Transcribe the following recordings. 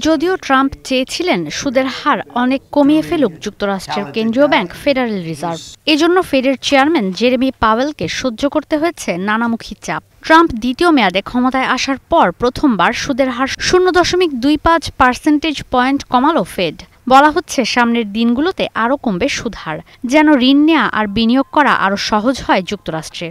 যদিও ট্রাম্প চেয়েছিলেন সুদের হার অনেক কমিয়ে ফেলুক যুক্তরাষ্ট্রের কেন্দ্রীয় ব্যাংক ফেডারেল রিজার্ভ, এজন্য ফেডের চেয়ারম্যান জেরেমি পাওয়েলকে সহ্য করতে হয়েছে নানামুখী চাপ। ট্রাম্প দ্বিতীয় মেয়াদে ক্ষমতায় আসার পর প্রথমবার সুদের হার 0.25% পয়েন্ট কমালো ফেড। বলা হচ্ছে সামনের দিনগুলোতে আরও কমবে সুদহার, যেন ঋণ নেওয়া আর বিনিয়োগ করা আরও সহজ হয় যুক্তরাষ্ট্রে।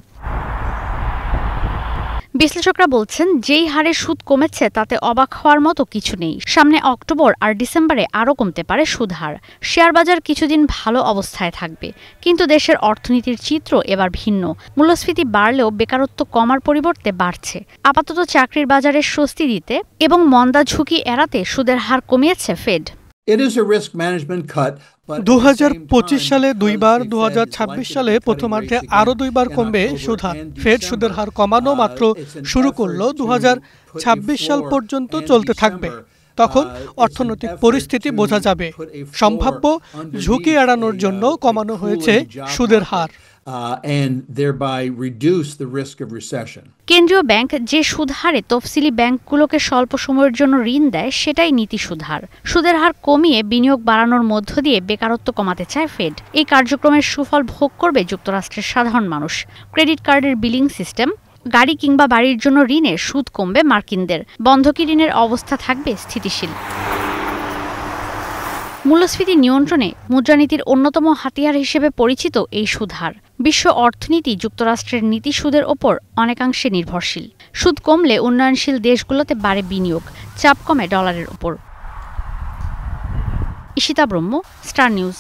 বিশ্লেষকরা বলছেন, যেই হারে সুদ কমেছে তাতে অবাক হওয়ার মতো কিছু নেই। সামনে অক্টোবর আর ডিসেম্বরে আরও কমতে পারে সুদহার। শেয়ার বাজার কিছুদিন ভালো অবস্থায় থাকবে, কিন্তু দেশের অর্থনীতির চিত্র এবার ভিন্ন। মূল্যস্ফীতি বাড়লেও বেকারত্ব কমার পরিবর্তে বাড়ছে। আপাতত চাকরির বাজারে স্বস্তি দিতে এবং মন্দা ঝুঁকি এড়াতে সুদের হার কমিয়েছে ফেড। 2025 সালে দুইবার, 2026 সালে প্রথমার্ধে আরও দুইবার কমবে সুদহার। ফেড সুদের হার কমানো মাত্র শুরু করলেও 2026 সাল পর্যন্ত চলতে থাকবে। তখন অর্থনৈতিক পরিস্থিতি বোঝা যাবে। সম্ভাব্য ঝুঁকি এড়ানোর জন্য কমানো হয়েছে সুদের হার। কেন্দ্রীয় ব্যাংক যে সুদ হারে তফসিলি ব্যাংকগুলোকে স্বল্প সময়ের জন্য ঋণ দেয়, সেটাই নীতি সুদহার। সুদের হার কমিয়ে বিনিয়োগ বাড়ানোর মধ্য দিয়ে বেকারত্ব কমাতে চায় ফেড। এই কার্যক্রমের সুফল ভোগ করবে যুক্তরাষ্ট্রের সাধারণ মানুষ। ক্রেডিট কার্ডের বিলিং সিস্টেম, গাড়ি কিংবা বাড়ির জন্য ঋণের সুদ কমবে মার্কিনদের। বন্ধকি ঋণের অবস্থা থাকবে স্থিতিশীল। মূল্যস্ফীতি নিয়ন্ত্রণে মুদ্রানীতির অন্যতম হাতিয়ার হিসেবে পরিচিত এই সুদহার। বিশ্ব অর্থনীতি যুক্তরাষ্ট্রের নীতি সুদের ওপর অনেকাংশে নির্ভরশীল। সুদ কমলে উন্নয়নশীল দেশগুলোতে বাড়ে বিনিয়োগ, চাপ কমে ডলারের ওপর। ঈশিতা ব্রহ্ম, স্টার নিউজ।